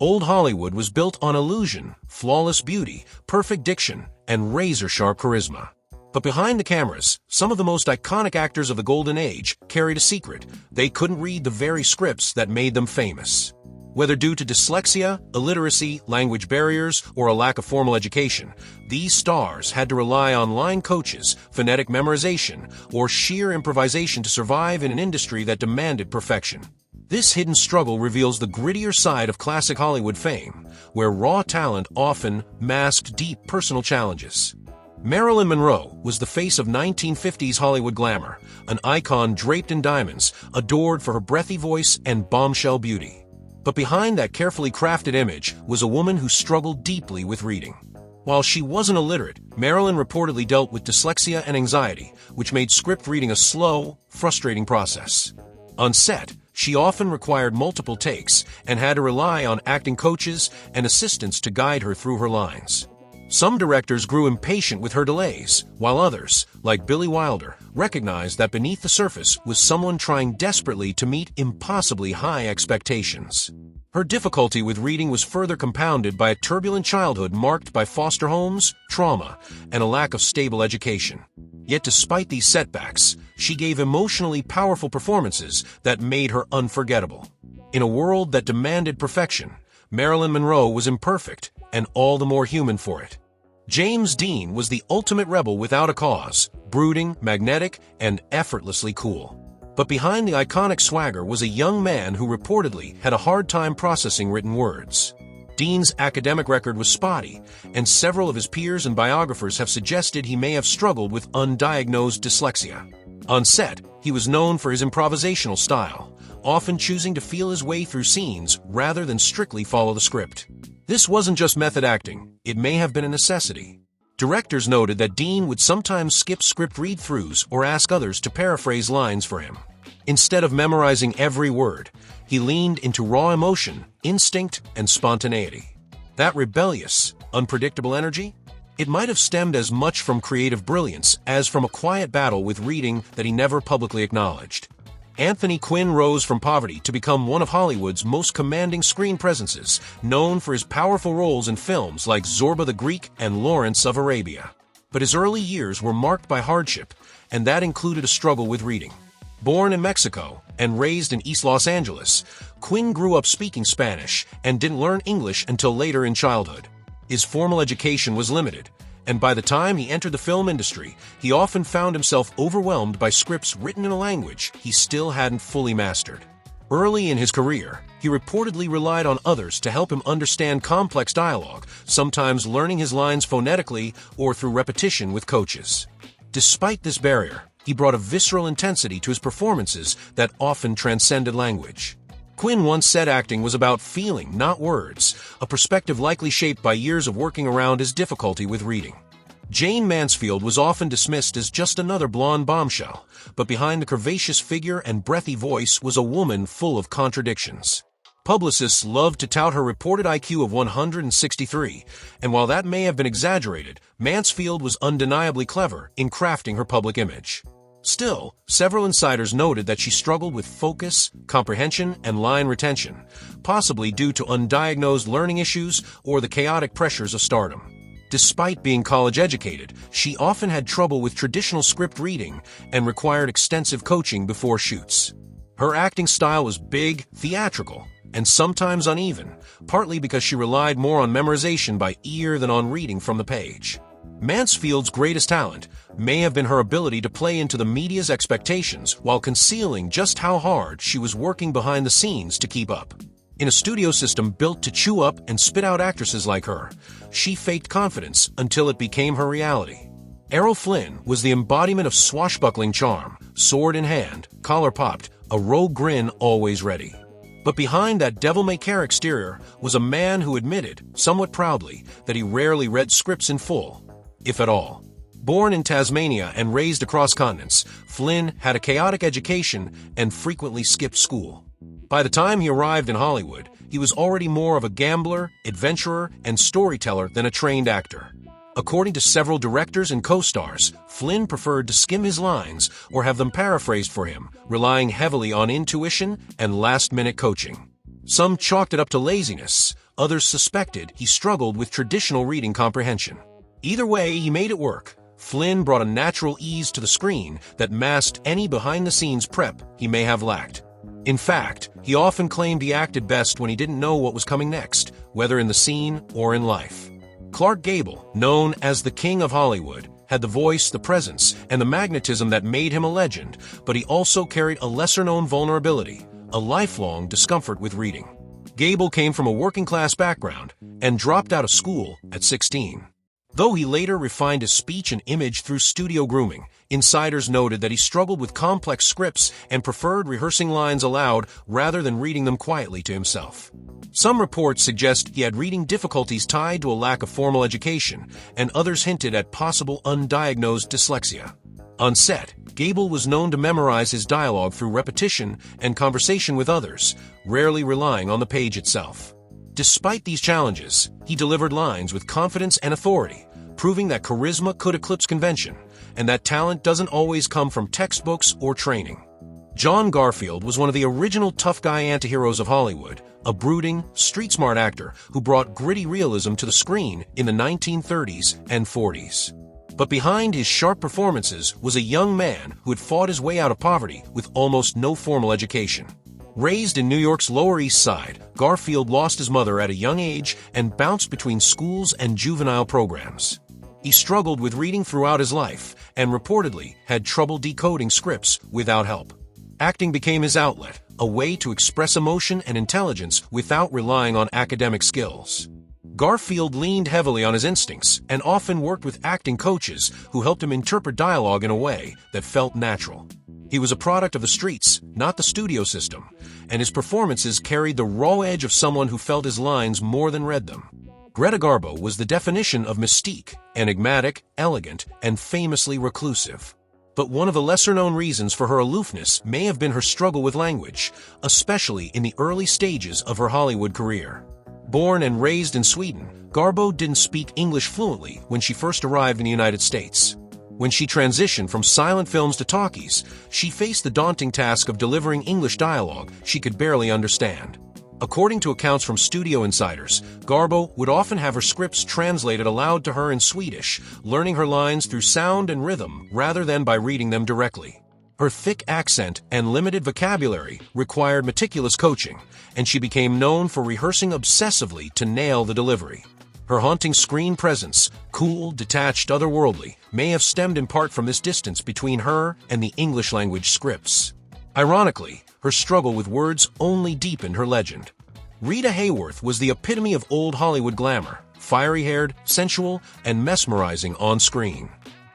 Old Hollywood was built on illusion, flawless beauty, perfect diction, and razor-sharp charisma. But behind the cameras, some of the most iconic actors of the Golden Age carried a secret. They couldn't read the very scripts that made them famous. Whether due to dyslexia, illiteracy, language barriers, or a lack of formal education, these stars had to rely on line coaches, phonetic memorization, or sheer improvisation to survive in an industry that demanded perfection. This hidden struggle reveals the grittier side of classic Hollywood fame, where raw talent often masked deep personal challenges. Marilyn Monroe was the face of 1950s Hollywood glamour, an icon draped in diamonds, adored for her breathy voice and bombshell beauty. But behind that carefully crafted image was a woman who struggled deeply with reading. While she wasn't illiterate, Marilyn reportedly dealt with dyslexia and anxiety, which made script reading a slow, frustrating process. On set, she often required multiple takes and had to rely on acting coaches and assistants to guide her through her lines. Some directors grew impatient with her delays, while others, like Billy Wilder, recognized that beneath the surface was someone trying desperately to meet impossibly high expectations. Her difficulty with reading was further compounded by a turbulent childhood marked by foster homes, trauma, and a lack of stable education. Yet despite these setbacks, she gave emotionally powerful performances that made her unforgettable. In a world that demanded perfection, Marilyn Monroe was imperfect, and all the more human for it. James Dean was the ultimate rebel without a cause, brooding, magnetic, and effortlessly cool. But behind the iconic swagger was a young man who reportedly had a hard time processing written words. Dean's academic record was spotty, and several of his peers and biographers have suggested he may have struggled with undiagnosed dyslexia. On set, he was known for his improvisational style, often choosing to feel his way through scenes rather than strictly follow the script. This wasn't just method acting, it may have been a necessity. Directors noted that Dean would sometimes skip script read-throughs or ask others to paraphrase lines for him. Instead of memorizing every word, he leaned into raw emotion, instinct, and spontaneity. That rebellious, unpredictable energy? It might have stemmed as much from creative brilliance as from a quiet battle with reading that he never publicly acknowledged. Anthony Quinn rose from poverty to become one of Hollywood's most commanding screen presences, known for his powerful roles in films like Zorba the Greek and Lawrence of Arabia. But his early years were marked by hardship, and that included a struggle with reading. Born in Mexico and raised in East Los Angeles, Quinn grew up speaking Spanish and didn't learn English until later in childhood. His formal education was limited, and by the time he entered the film industry, he often found himself overwhelmed by scripts written in a language he still hadn't fully mastered. Early in his career, he reportedly relied on others to help him understand complex dialogue, sometimes learning his lines phonetically or through repetition with coaches. Despite this barrier, he brought a visceral intensity to his performances that often transcended language. Quinn once said acting was about feeling, not words, a perspective likely shaped by years of working around his difficulty with reading. Jane Mansfield was often dismissed as just another blonde bombshell, but behind the curvaceous figure and breathy voice was a woman full of contradictions. Publicists loved to tout her reported IQ of 163, and while that may have been exaggerated, Mansfield was undeniably clever in crafting her public image. Still, several insiders noted that she struggled with focus, comprehension, and line retention, possibly due to undiagnosed learning issues or the chaotic pressures of stardom. Despite being college-educated, she often had trouble with traditional script reading and required extensive coaching before shoots. Her acting style was big, theatrical, and sometimes uneven, partly because she relied more on memorization by ear than on reading from the page. Mansfield's greatest talent may have been her ability to play into the media's expectations while concealing just how hard she was working behind the scenes to keep up. In a studio system built to chew up and spit out actresses like her, she faked confidence until it became her reality. Errol Flynn was the embodiment of swashbuckling charm, sword in hand, collar popped, a rogue grin always ready. But behind that devil-may-care exterior was a man who admitted, somewhat proudly, that he rarely read scripts in full, if at all. Born in Tasmania and raised across continents, Flynn had a chaotic education and frequently skipped school. By the time he arrived in Hollywood, he was already more of a gambler, adventurer, and storyteller than a trained actor. According to several directors and co-stars, Flynn preferred to skim his lines or have them paraphrased for him, relying heavily on intuition and last-minute coaching. Some chalked it up to laziness, others suspected he struggled with traditional reading comprehension. Either way, he made it work. Flynn brought a natural ease to the screen that masked any behind-the-scenes prep he may have lacked. In fact, he often claimed he acted best when he didn't know what was coming next, whether in the scene or in life. Clark Gable, known as the King of Hollywood, had the voice, the presence, and the magnetism that made him a legend, but he also carried a lesser-known vulnerability, a lifelong discomfort with reading. Gable came from a working-class background and dropped out of school at 16. Though he later refined his speech and image through studio grooming, insiders noted that he struggled with complex scripts and preferred rehearsing lines aloud rather than reading them quietly to himself. Some reports suggest he had reading difficulties tied to a lack of formal education, and others hinted at possible undiagnosed dyslexia. On set, Gable was known to memorize his dialogue through repetition and conversation with others, rarely relying on the page itself. Despite these challenges, he delivered lines with confidence and authority, proving that charisma could eclipse convention, and that talent doesn't always come from textbooks or training. John Garfield was one of the original tough guy antiheroes of Hollywood, a brooding, street-smart actor who brought gritty realism to the screen in the 1930s and 40s. But behind his sharp performances was a young man who had fought his way out of poverty with almost no formal education. Raised in New York's Lower East Side, Garfield lost his mother at a young age and bounced between schools and juvenile programs. He struggled with reading throughout his life and reportedly had trouble decoding scripts without help. Acting became his outlet, a way to express emotion and intelligence without relying on academic skills. Garfield leaned heavily on his instincts and often worked with acting coaches who helped him interpret dialogue in a way that felt natural. He was a product of the streets, not the studio system, and his performances carried the raw edge of someone who felt his lines more than read them. Greta Garbo was the definition of mystique, enigmatic, elegant, and famously reclusive. But one of the lesser-known reasons for her aloofness may have been her struggle with language, especially in the early stages of her Hollywood career. Born and raised in Sweden, Garbo didn't speak English fluently when she first arrived in the United States. When she transitioned from silent films to talkies, she faced the daunting task of delivering English dialogue she could barely understand. According to accounts from studio insiders, Garbo would often have her scripts translated aloud to her in Swedish, learning her lines through sound and rhythm rather than by reading them directly. Her thick accent and limited vocabulary required meticulous coaching, and she became known for rehearsing obsessively to nail the delivery. Her haunting screen presence, cool, detached, otherworldly, may have stemmed in part from this distance between her and the English-language scripts. Ironically, her struggle with words only deepened her legend. Rita Hayworth was the epitome of old Hollywood glamour, fiery-haired, sensual, and mesmerizing on screen.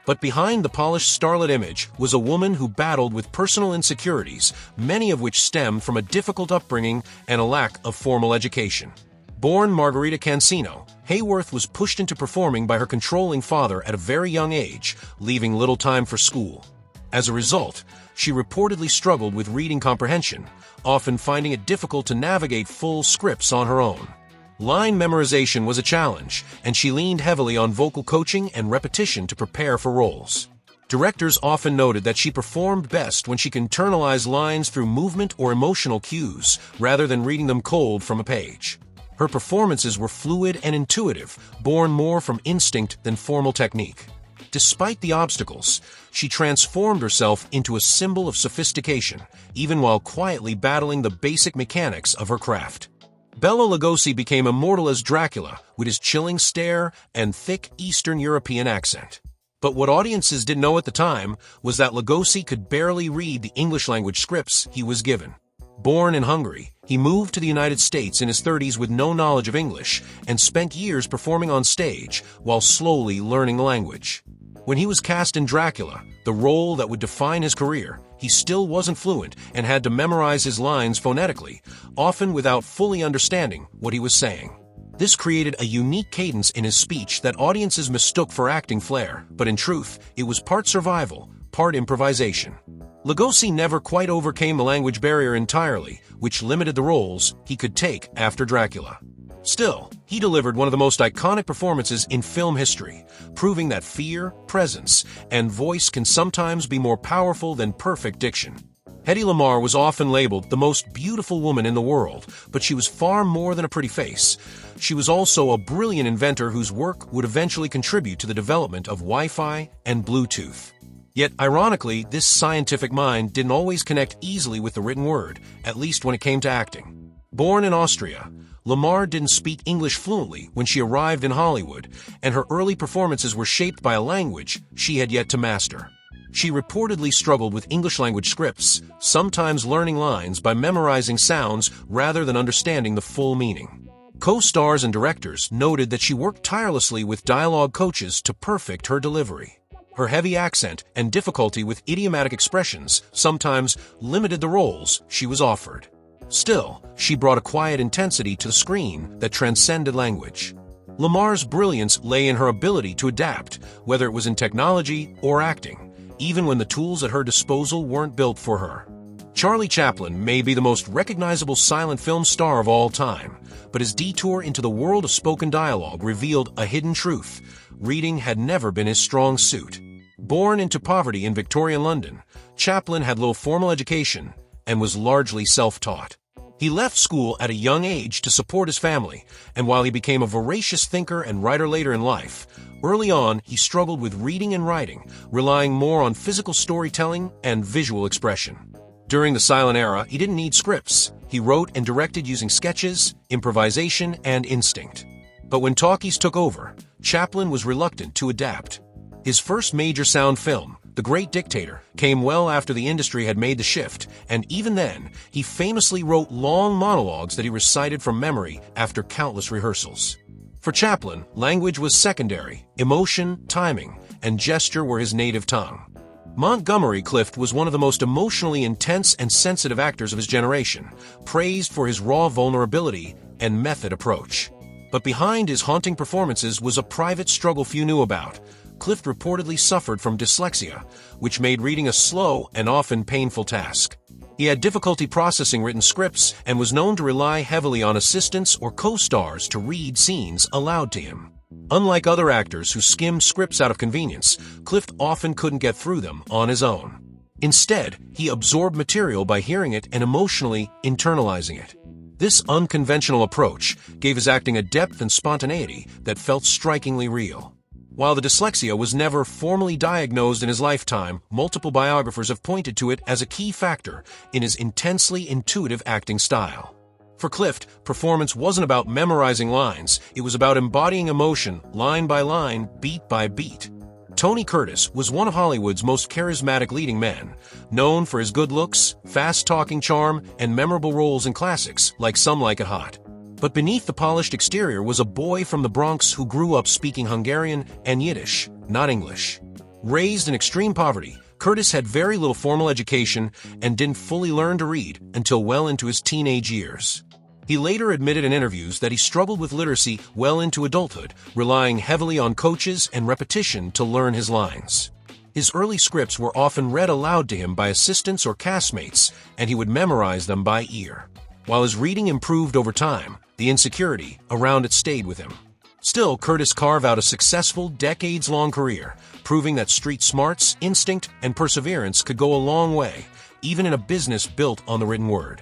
But behind the polished starlet image was a woman who battled with personal insecurities, many of which stemmed from a difficult upbringing and a lack of formal education. Born Margarita Cancino, Hayworth was pushed into performing by her controlling father at a very young age, leaving little time for school. As a result, she reportedly struggled with reading comprehension, often finding it difficult to navigate full scripts on her own. Line memorization was a challenge, and she leaned heavily on vocal coaching and repetition to prepare for roles. Directors often noted that she performed best when she could internalize lines through movement or emotional cues, rather than reading them cold from a page. Her performances were fluid and intuitive, born more from instinct than formal technique. Despite the obstacles, she transformed herself into a symbol of sophistication, even while quietly battling the basic mechanics of her craft. Bela Lugosi became immortal as Dracula, with his chilling stare and thick Eastern European accent. But what audiences didn't know at the time was that Lugosi could barely read the English-language scripts he was given. Born in Hungary, he moved to the United States in his 30s with no knowledge of English and spent years performing on stage while slowly learning the language. When he was cast in Dracula, the role that would define his career, he still wasn't fluent and had to memorize his lines phonetically, often without fully understanding what he was saying. This created a unique cadence in his speech that audiences mistook for acting flair, but in truth, it was part survival, part improvisation. Lugosi never quite overcame the language barrier entirely, which limited the roles he could take after Dracula. Still, he delivered one of the most iconic performances in film history, proving that fear, presence, and voice can sometimes be more powerful than perfect diction. Hedy Lamarr was often labeled the most beautiful woman in the world, but she was far more than a pretty face. She was also a brilliant inventor whose work would eventually contribute to the development of Wi-Fi and Bluetooth. Yet, ironically, this scientific mind didn't always connect easily with the written word, at least when it came to acting. Born in Austria, Lamarr didn't speak English fluently when she arrived in Hollywood, and her early performances were shaped by a language she had yet to master. She reportedly struggled with English-language scripts, sometimes learning lines by memorizing sounds rather than understanding the full meaning. Co-stars and directors noted that she worked tirelessly with dialogue coaches to perfect her delivery. Her heavy accent and difficulty with idiomatic expressions sometimes limited the roles she was offered. Still, she brought a quiet intensity to the screen that transcended language. Lamarr's brilliance lay in her ability to adapt, whether it was in technology or acting, even when the tools at her disposal weren't built for her. Charlie Chaplin may be the most recognizable silent film star of all time, but his detour into the world of spoken dialogue revealed a hidden truth. Reading had never been his strong suit. Born into poverty in Victorian London, Chaplin had little formal education and was largely self-taught. He left school at a young age to support his family, and while he became a voracious thinker and writer later in life, early on he struggled with reading and writing, relying more on physical storytelling and visual expression. During the silent era, he didn't need scripts. He wrote and directed using sketches, improvisation, and instinct. But when talkies took over, Chaplin was reluctant to adapt. His first major sound film, The Great Dictator, came well after the industry had made the shift, and even then, he famously wrote long monologues that he recited from memory after countless rehearsals. For Chaplin, language was secondary. Emotion, timing, and gesture were his native tongue. Montgomery Clift was one of the most emotionally intense and sensitive actors of his generation, praised for his raw vulnerability and method approach. But behind his haunting performances was a private struggle few knew about. Clift reportedly suffered from dyslexia, which made reading a slow and often painful task. He had difficulty processing written scripts and was known to rely heavily on assistants or co-stars to read scenes aloud to him. Unlike other actors who skimmed scripts out of convenience, Clift often couldn't get through them on his own. Instead, he absorbed material by hearing it and emotionally internalizing it. This unconventional approach gave his acting a depth and spontaneity that felt strikingly real. While the dyslexia was never formally diagnosed in his lifetime, multiple biographers have pointed to it as a key factor in his intensely intuitive acting style. For Clift, performance wasn't about memorizing lines, it was about embodying emotion, line by line, beat by beat. Tony Curtis was one of Hollywood's most charismatic leading men, known for his good looks, fast-talking charm, and memorable roles in classics like Some Like It Hot. But beneath the polished exterior was a boy from the Bronx who grew up speaking Hungarian and Yiddish, not English. Raised in extreme poverty, Curtis had very little formal education and didn't fully learn to read until well into his teenage years. He later admitted in interviews that he struggled with literacy well into adulthood, relying heavily on coaches and repetition to learn his lines. His early scripts were often read aloud to him by assistants or castmates, and he would memorize them by ear. While his reading improved over time, the insecurity around it stayed with him. Still, Curtis carved out a successful, decades-long career, proving that street smarts, instinct, and perseverance could go a long way, even in a business built on the written word.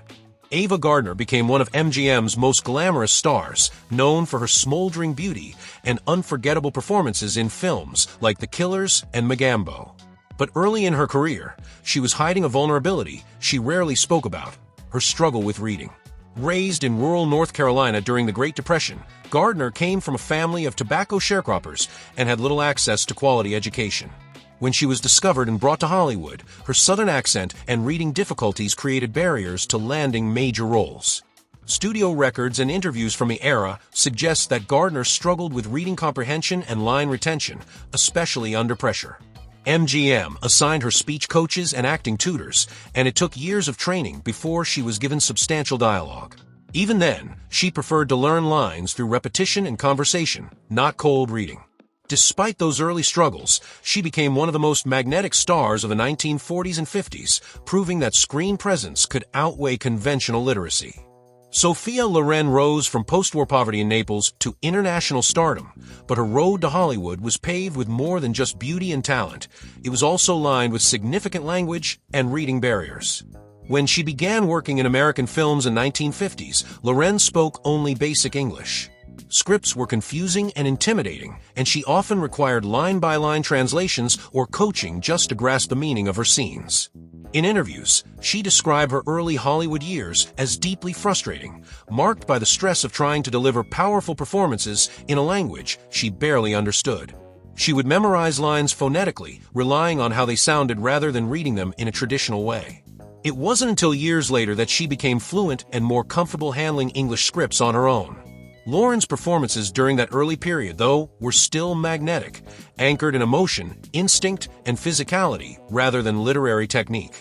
Ava Gardner became one of MGM's most glamorous stars, known for her smoldering beauty and unforgettable performances in films like The Killers and Magambo. But early in her career, she was hiding a vulnerability she rarely spoke about: her struggle with reading. Raised in rural North Carolina during the Great Depression, Gardner came from a family of tobacco sharecroppers and had little access to quality education. When she was discovered and brought to Hollywood, her southern accent and reading difficulties created barriers to landing major roles. Studio records and interviews from the era suggest that Gardner struggled with reading comprehension and line retention, especially under pressure. MGM assigned her speech coaches and acting tutors, and it took years of training before she was given substantial dialogue. Even then, she preferred to learn lines through repetition and conversation, not cold reading. Despite those early struggles, she became one of the most magnetic stars of the 1940s and 50s, proving that screen presence could outweigh conventional literacy. Sophia Loren rose from post-war poverty in Naples to international stardom, but her road to Hollywood was paved with more than just beauty and talent. It was also lined with significant language and reading barriers. When she began working in American films in 1950s, Loren spoke only basic English. Scripts were confusing and intimidating, and she often required line-by-line translations or coaching just to grasp the meaning of her scenes. In interviews, she described her early Hollywood years as deeply frustrating, marked by the stress of trying to deliver powerful performances in a language she barely understood. She would memorize lines phonetically, relying on how they sounded rather than reading them in a traditional way. It wasn't until years later that she became fluent and more comfortable handling English scripts on her own. Loren's performances during that early period, though, were still magnetic, anchored in emotion, instinct, and physicality rather than literary technique.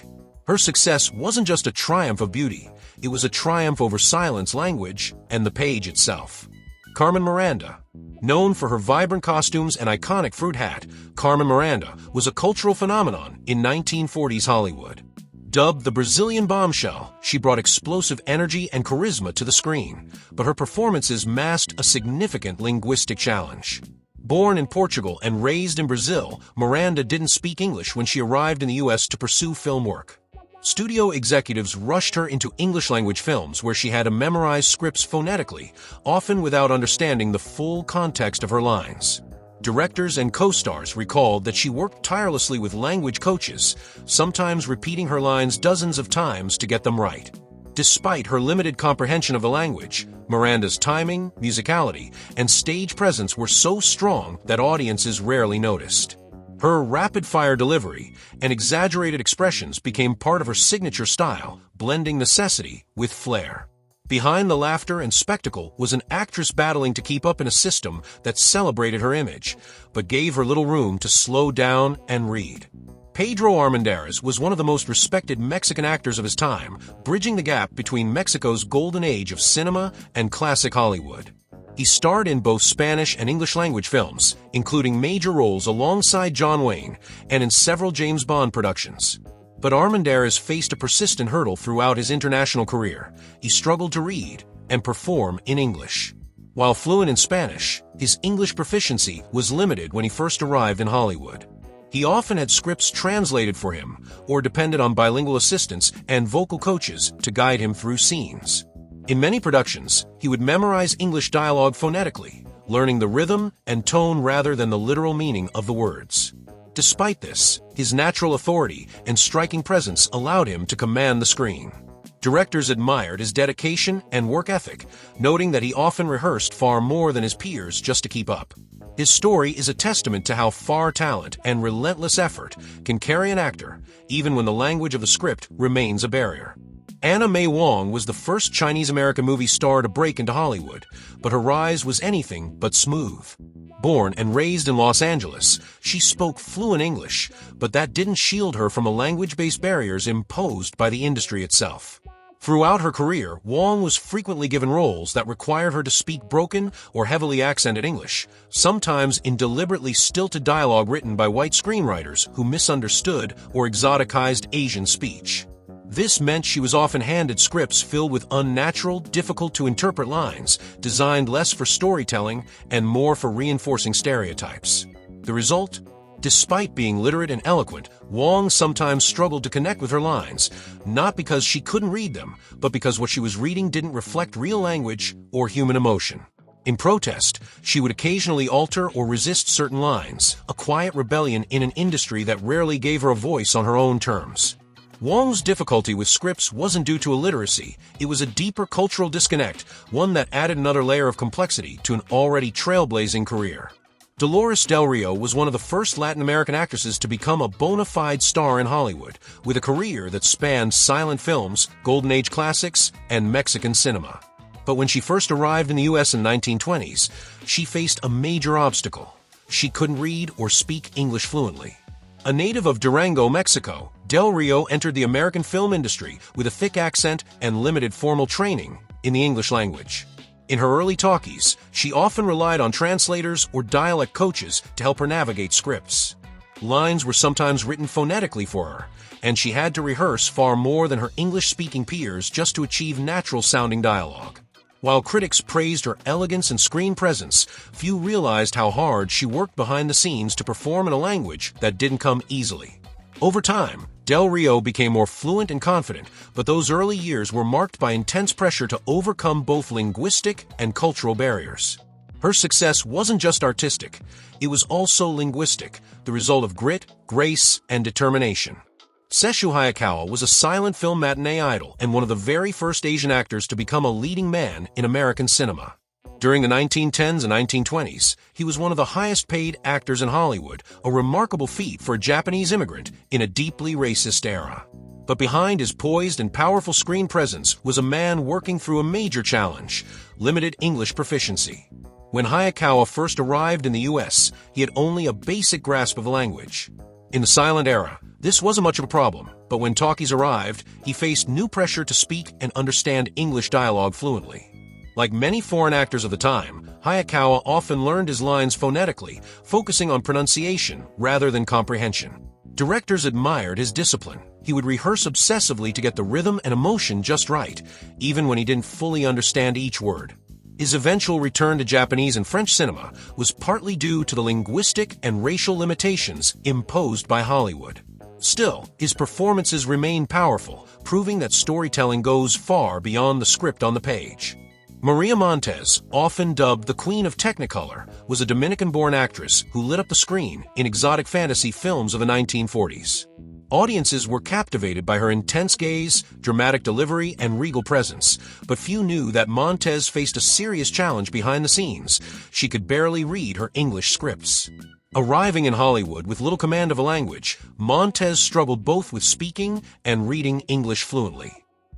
Her success wasn't just a triumph of beauty, it was a triumph over silence, language, and the page itself. Carmen Miranda. Known for her vibrant costumes and iconic fruit hat, Carmen Miranda was a cultural phenomenon in 1940s Hollywood. Dubbed the Brazilian bombshell, she brought explosive energy and charisma to the screen, but her performances masked a significant linguistic challenge. Born in Portugal and raised in Brazil, Miranda didn't speak English when she arrived in the U.S. to pursue film work. Studio executives rushed her into English-language films where she had to memorize scripts phonetically, often without understanding the full context of her lines. Directors and co-stars recalled that she worked tirelessly with language coaches, sometimes repeating her lines dozens of times to get them right. Despite her limited comprehension of the language, Miranda's timing, musicality, and stage presence were so strong that audiences rarely noticed. Her rapid-fire delivery and exaggerated expressions became part of her signature style, blending necessity with flair. Behind the laughter and spectacle was an actress battling to keep up in a system that celebrated her image, but gave her little room to slow down and read. Pedro Armendariz was one of the most respected Mexican actors of his time, bridging the gap between Mexico's golden age of cinema and classic Hollywood. He starred in both Spanish and English-language films, including major roles alongside John Wayne and in several James Bond productions. But Armendariz faced a persistent hurdle throughout his international career. He struggled to read and perform in English. While fluent in Spanish, his English proficiency was limited when he first arrived in Hollywood. He often had scripts translated for him or depended on bilingual assistants and vocal coaches to guide him through scenes. In many productions, he would memorize English dialogue phonetically, learning the rhythm and tone rather than the literal meaning of the words. Despite this, his natural authority and striking presence allowed him to command the screen. Directors admired his dedication and work ethic, noting that he often rehearsed far more than his peers just to keep up. His story is a testament to how far talent and relentless effort can carry an actor, even when the language of the script remains a barrier. Anna May Wong was the first Chinese-American movie star to break into Hollywood, but her rise was anything but smooth. Born and raised in Los Angeles, she spoke fluent English, but that didn't shield her from the language-based barriers imposed by the industry itself. Throughout her career, Wong was frequently given roles that required her to speak broken or heavily accented English, sometimes in deliberately stilted dialogue written by white screenwriters who misunderstood or exoticized Asian speech. This meant she was often handed scripts filled with unnatural, difficult-to-interpret lines, designed less for storytelling and more for reinforcing stereotypes. The result? Despite being literate and eloquent, Wong sometimes struggled to connect with her lines, not because she couldn't read them, but because what she was reading didn't reflect real language or human emotion. In protest, she would occasionally alter or resist certain lines, a quiet rebellion in an industry that rarely gave her a voice on her own terms. Wong's difficulty with scripts wasn't due to illiteracy, it was a deeper cultural disconnect, one that added another layer of complexity to an already trailblazing career. Dolores Del Rio was one of the first Latin American actresses to become a bona fide star in Hollywood, with a career that spanned silent films, Golden Age classics, and Mexican cinema. But when she first arrived in the U.S. in the 1920s, she faced a major obstacle. She couldn't read or speak English fluently. A native of Durango, Mexico, Del Rio entered the American film industry with a thick accent and limited formal training in the English language. In her early talkies, she often relied on translators or dialect coaches to help her navigate scripts. Lines were sometimes written phonetically for her, and she had to rehearse far more than her English-speaking peers just to achieve natural-sounding dialogue. While critics praised her elegance and screen presence, few realized how hard she worked behind the scenes to perform in a language that didn't come easily. Over time, Del Rio became more fluent and confident, but those early years were marked by intense pressure to overcome both linguistic and cultural barriers. Her success wasn't just artistic, it was also linguistic, the result of grit, grace, and determination. Sessue Hayakawa was a silent film matinee idol and one of the very first Asian actors to become a leading man in American cinema. During the 1910s and 1920s, he was one of the highest-paid actors in Hollywood, a remarkable feat for a Japanese immigrant in a deeply racist era. But behind his poised and powerful screen presence was a man working through a major challenge: limited English proficiency. When Hayakawa first arrived in the U.S., he had only a basic grasp of the language. In the silent era, this wasn't much of a problem, but when talkies arrived, he faced new pressure to speak and understand English dialogue fluently. Like many foreign actors of the time, Hayakawa often learned his lines phonetically, focusing on pronunciation rather than comprehension. Directors admired his discipline. He would rehearse obsessively to get the rhythm and emotion just right, even when he didn't fully understand each word. His eventual return to Japanese and French cinema was partly due to the linguistic and racial limitations imposed by Hollywood. Still, his performances remain powerful, proving that storytelling goes far beyond the script on the page. Maria Montez, often dubbed the Queen of Technicolor, was a Dominican-born actress who lit up the screen in exotic fantasy films of the 1940s. Audiences were captivated by her intense gaze, dramatic delivery, and regal presence, but few knew that Montez faced a serious challenge behind the scenes. She could barely read her English scripts. Arriving in Hollywood with little command of a language, Montez struggled both with speaking and reading English fluently.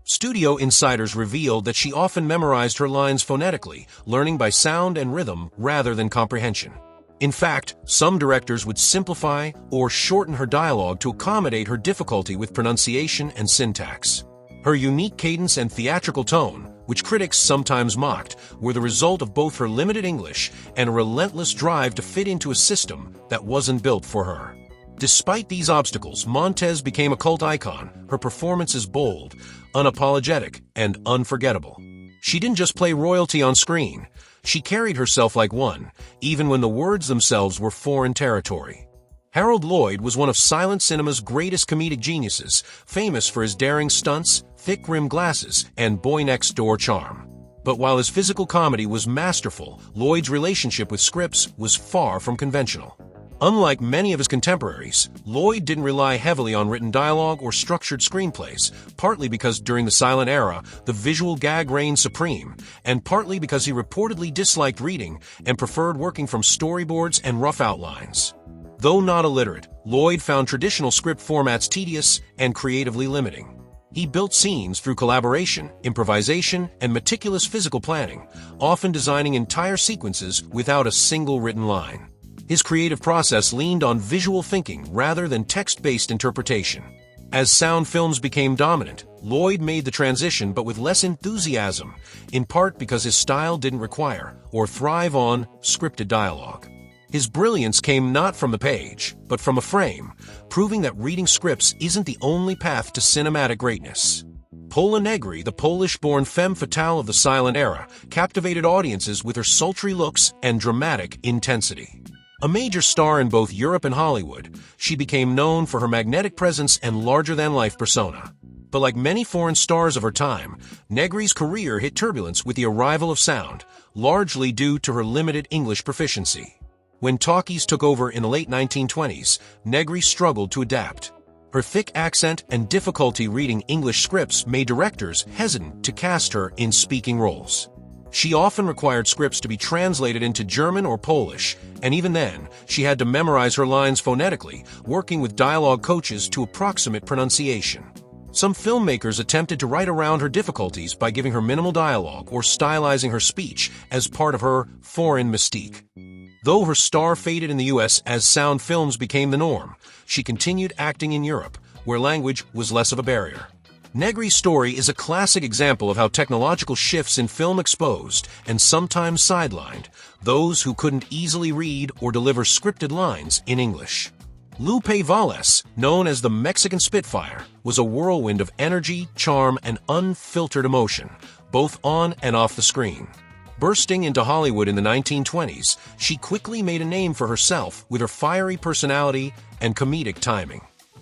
Studio insiders revealed that she often memorized her lines phonetically, learning by sound and rhythm rather than comprehension. In fact, some directors would simplify or shorten her dialogue to accommodate her difficulty with pronunciation and syntax. Her unique cadence and theatrical tone, which critics sometimes mocked, were the result of both her limited English and a relentless drive to fit into a system that wasn't built for her. Despite these obstacles, Montez became a cult icon, her performances bold, unapologetic, and unforgettable. She didn't just play royalty on screen. She carried herself like one, even when the words themselves were foreign territory. Harold Lloyd was one of silent cinema's greatest comedic geniuses, famous for his daring stunts, thick-rimmed glasses, and boy-next-door charm. But while his physical comedy was masterful, Lloyd's relationship with scripts was far from conventional. Unlike many of his contemporaries, Lloyd didn't rely heavily on written dialogue or structured screenplays, partly because during the silent era, the visual gag reigned supreme, and partly because he reportedly disliked reading and preferred working from storyboards and rough outlines. Though not illiterate, Lloyd found traditional script formats tedious and creatively limiting. He built scenes through collaboration, improvisation, and meticulous physical planning, often designing entire sequences without a single written line. His creative process leaned on visual thinking rather than text-based interpretation. As sound films became dominant, Lloyd made the transition but with less enthusiasm, in part because his style didn't require or thrive on scripted dialogue. His brilliance came not from the page, but from a frame, proving that reading scripts isn't the only path to cinematic greatness. Pola Negri, the Polish-born femme fatale of the silent era, captivated audiences with her sultry looks and dramatic intensity. A major star in both Europe and Hollywood, she became known for her magnetic presence and larger-than-life persona. But like many foreign stars of her time, Negri's career hit turbulence with the arrival of sound, largely due to her limited English proficiency. When talkies took over in the late 1920s, Negri struggled to adapt. Her thick accent and difficulty reading English scripts made directors hesitant to cast her in speaking roles. She often required scripts to be translated into German or Polish, and even then, she had to memorize her lines phonetically, working with dialogue coaches to approximate pronunciation. Some filmmakers attempted to write around her difficulties by giving her minimal dialogue or stylizing her speech as part of her foreign mystique. Though her star faded in the U.S. as sound films became the norm, she continued acting in Europe, where language was less of a barrier. Negri's story is a classic example of how technological shifts in film exposed, and sometimes sidelined, those who couldn't easily read or deliver scripted lines in English. Lupe Valles, known as the Mexican Spitfire, was a whirlwind of energy, charm, and unfiltered emotion, both on and off the screen. Bursting into Hollywood in the 1920s, she quickly made a name for herself with her fiery personality and comedic timing.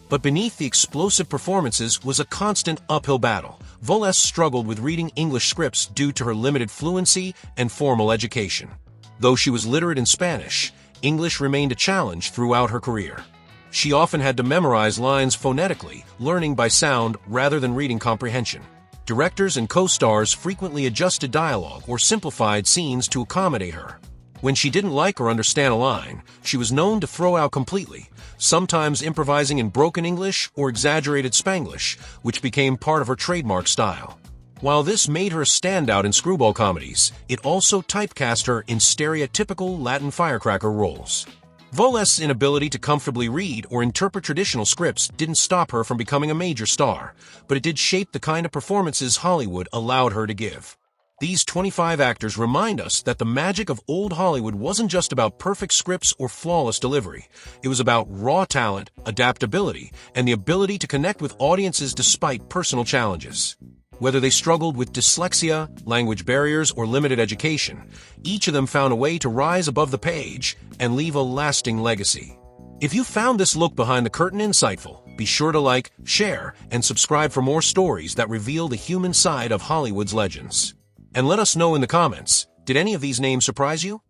But beneath the explosive performances was a constant uphill battle. Voles struggled with reading English scripts due to her limited fluency and formal education. Though she was literate in Spanish, English remained a challenge throughout her career. She often had to memorize lines phonetically, learning by sound rather than reading comprehension. Directors and co-stars frequently adjusted dialogue or simplified scenes to accommodate her. When she didn't like or understand a line, she was known to throw out completely, sometimes improvising in broken English or exaggerated Spanglish, which became part of her trademark style. While this made her a standout in screwball comedies, it also typecast her in stereotypical Latin firecracker roles. Voles' inability to comfortably read or interpret traditional scripts didn't stop her from becoming a major star, but it did shape the kind of performances Hollywood allowed her to give. These 25 actors remind us that the magic of old Hollywood wasn't just about perfect scripts or flawless delivery. It was about raw talent, adaptability, and the ability to connect with audiences despite personal challenges. Whether they struggled with dyslexia, language barriers, or limited education, each of them found a way to rise above the page and leave a lasting legacy. If you found this look behind the curtain insightful, be sure to like, share, and subscribe for more stories that reveal the human side of Hollywood's legends. And let us know in the comments, did any of these names surprise you?